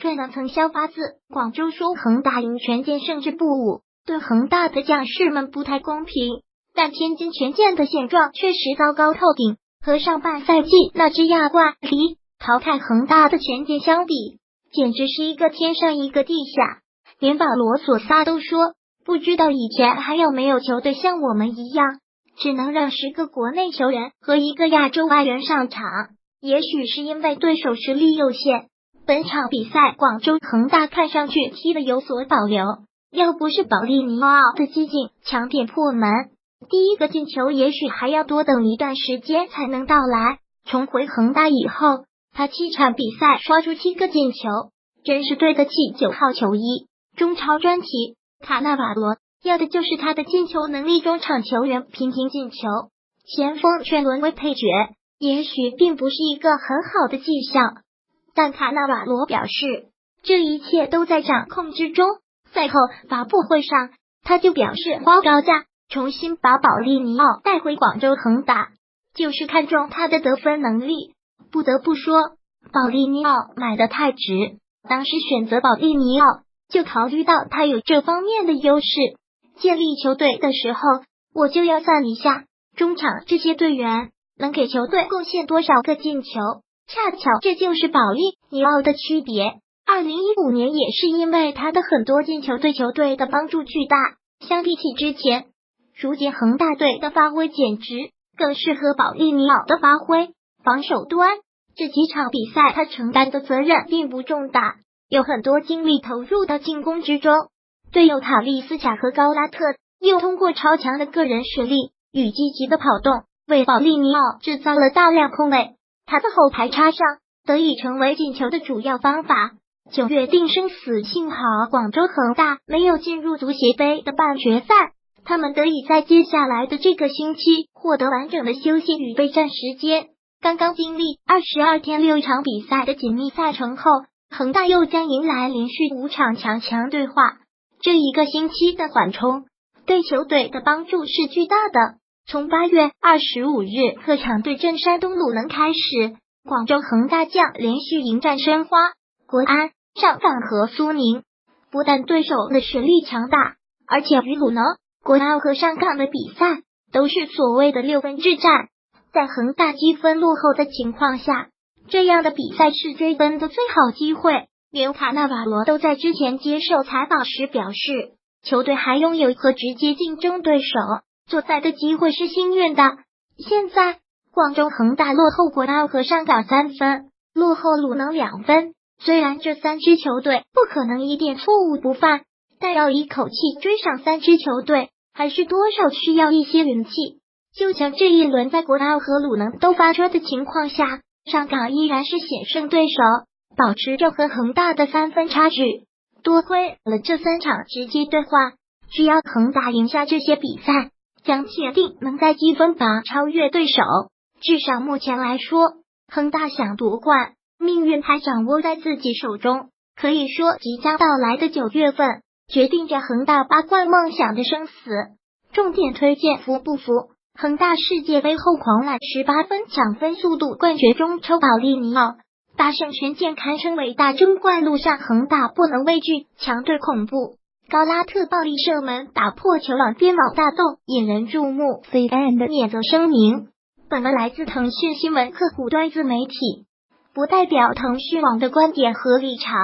传闻曾效发自广州说恒大赢权健胜之不武，对恒大的将士们不太公平。但天津权健的现状确实糟糕透顶，和上半赛季那支亚冠里淘汰恒大的权健相比，简直是一个天上一个地下。连保罗索萨都说，不知道以前还有没有球队像我们一样，只能让10个国内球员和1个亚洲外援上场。也许是因为对手实力有限，本场比赛广州恒大看上去踢得有所保留，要不是保利尼奥的激进抢点破门，第一个进球也许还要多等一段时间才能到来。重回恒大以后，他7场比赛刷出7个进球，真是对得起9号球衣。中超专题，卡纳瓦罗要的就是他的进球能力，中场球员频频进球，前锋却沦为配角，也许并不是一个很好的迹象。但卡纳瓦罗表示，这一切都在掌控之中。赛后发布会上，他就表示花高价重新把保利尼奥带回广州恒大，就是看中他的得分能力。不得不说，保利尼奥买得太值。当时选择保利尼奥，就考虑到他有这方面的优势。建立球队的时候，我就要算一下中场这些队员能给球队贡献多少个进球。恰巧这就是保利尼奥的区别。2015年也是因为他的很多进球对球队的帮助巨大，相比起之前，如今恒大队的发挥简直更适合保利尼奥的发挥。防守端这几场比赛他承担的责任并不重大，有很多精力投入到进攻之中。队友塔利斯卡和高拉特又通过超强的个人实力与积极的跑动，为保利尼奥制造了大量空位。他的后排插上得以成为进球的主要方法。9月定生死，幸好广州恒大没有进入足协杯的半决赛，他们得以在接下来的这个星期获得完整的休息与备战时间。刚刚经历22天6场比赛的紧密赛程后，恒大又将迎来连续5场强对话。这一个星期的缓冲对球队的帮助是巨大的。从8月25日客场对阵山东鲁能开始，广州恒大将连续迎战申花、国安、上港和苏宁。不但对手的实力强大，而且与鲁能、国安和上港的比赛都是所谓的6分之战。在恒大积分落后的情况下，这样的比赛是追分的最好机会。连卡纳瓦罗都在之前接受采访时表示，球队还拥有和直接竞争对手作赛的机会是幸运的。现在广州恒大落后国安和上港3分，落后鲁能2分。虽然这3支球队不可能一点错误不犯，但要一口气追上3支球队，还是多少需要一些运气。就像这一轮在国安和鲁能都发车的情况下，上港依然是险胜对手，保持着和恒大的3分差距。多亏了这3场直接对话，只要恒大赢下这些比赛，将铁定能在积分榜超越对手。至少目前来说，恒大想夺冠，命运还掌握在自己手中。可以说，即将到来的9月份，决定着恒大8冠梦想的生死。重点推荐服不服？恒大世界杯后狂揽18分抢分速度冠军中抽保利尼奥，大胜权健堪称伟大争冠路上恒大不能畏惧强队恐怖。高拉特暴力射门打破球网边网大洞，引人注目。CN 的免责声明，本文来自腾讯新闻客户端自媒体，不代表腾讯网的观点和立场。